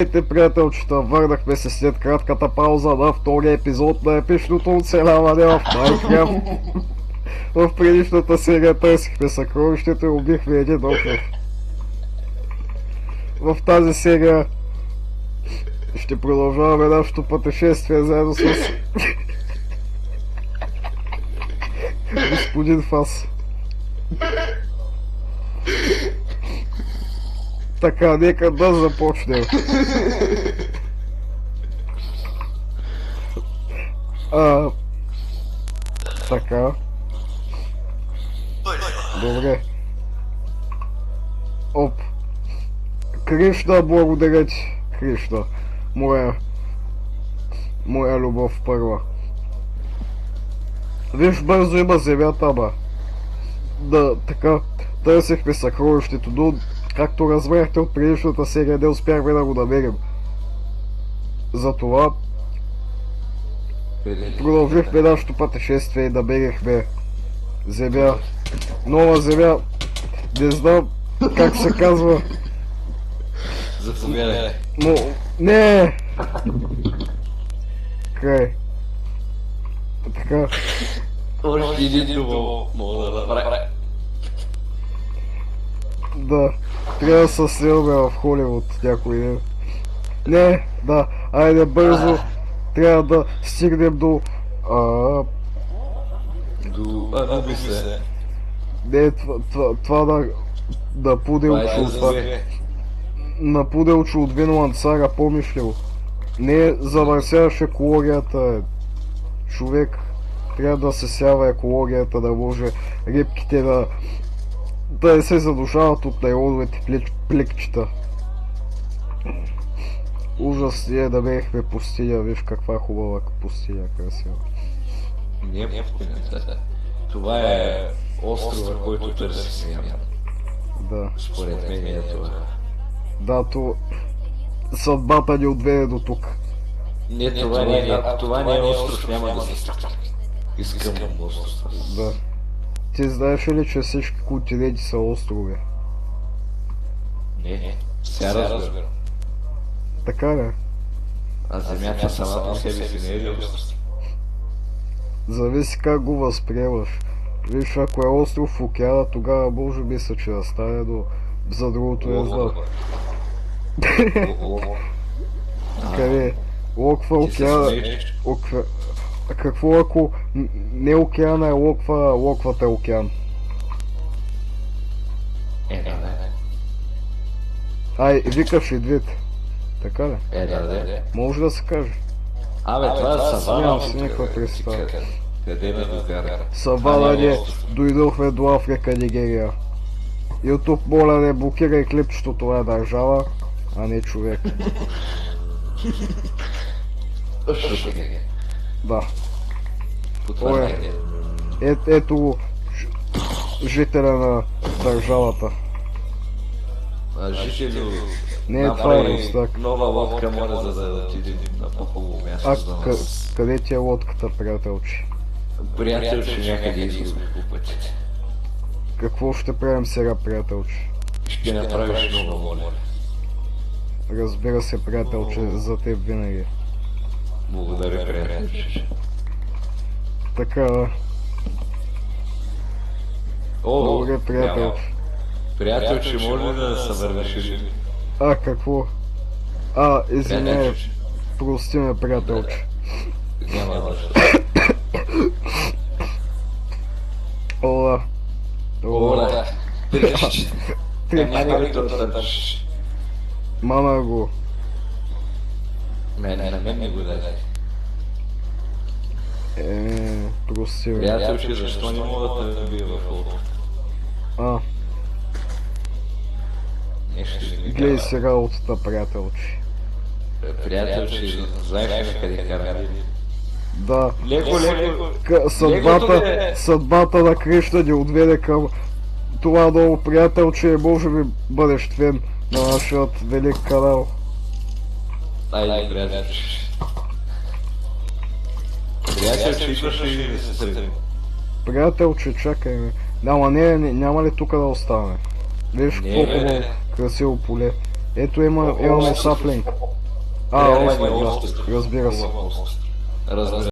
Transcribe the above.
Здравейте, приятелчета! Върнахме се след кратката пауза на втория епизод на епичното оцеляване в Майнкрафт. В предишната серия търсихме съкровището и убихме един окръв. В тази серия ще продължаваме нашето пътешествие заедно с господин Фас. Така, нека да започнем. Така. Добре. Оп. Кришна, благодаря ти. Кришна. Моя любов първа. Виж, бързо има земята, ама. Да, така. Търсихме съкровището, но както разбрахте от предишната серия, не успяхме да го намерим. Затова продължихме нашето пътешествие и намерихме земя. Нова земя. Не знам как се казва. Заповядай. Но... Не! Край. Така. Още един дума мога да направя. Да. Трябва да се снимаме в Холивуд някой ден. Не, да. Айде бързо. Трябва да стигнем до... Руби се. Не, това да пуделчо от на пуделчо от Винланд Сага, помниш ли го? Не замърсяваш екологията, човек. Трябва да се сява екологията, да може рибките да не се задушават от найлоновите плекчета. Ужас, ние намерихме пустиня, виж каква хубава пустиня, красива. Не е пустинята. Това е острова, който търси сега. Да. Според мен е това. Да, то... съдбата ни отведе до тук. Не, това не е остров, няма да се страх. Искам остров. Да. Ти знаеш ли, че всички континенти са острови? Не, сега разбирам. Така ли? А земята сама по себе си не е ли остров? Зависи как го възприемаш. Виж, ако е остров в океана, тогава може би се че да стане, но за другото не знам. Къде? Локва океана... Какво ако не океана е локва, локвата е океан? Да. Ай, викаш и двете. Така ли? Да. Може да се каже. Това е савана. Нямам си никаква представа. Къде ме докара? Савана не, дойдохме до Африка, Нигерия. YouTube, моля, не блокирай клипчето, това е държава, а не човек. Да. Ето го, жителя на държавата. Жителю, Не, това е Рустак. нова лодка може да отидем на по-хубаво място за нас. Къде ти е лодката, приятелче? Приятелче, някъде изгубих по пътя. Какво ще правим сега, приятелче? Ще направиш много, моля. Разбира се, приятелче, за теб винаги. Благодаря, приятелче. Така. Добре, приятелче. Приятелче, може ли да се върнеш или? Какво? Извиняй, прости ме, приятелче. Няма защо. Ола. Няма ли да тършиш? Мама го. На мен не го дай. Прости ме. Приятелче, защо не мога да те набия в лодка? Гледай сега работата, приятелче. Приятелче, знаеш ли на къде караме? Да. Леко. Съдбата на Кришна ни отведе към това ново приятелче и може би бъдещ фен на нашият велик канал. Айде, приятелче. Приятелче, идваш ли да се сред? Приятелче, чакай ме. Няма ли тук да остане? Виж какво хубаво красиво поле. Ето имаме саплинг. Трябва Окей, ни остро. разбира се. Разбира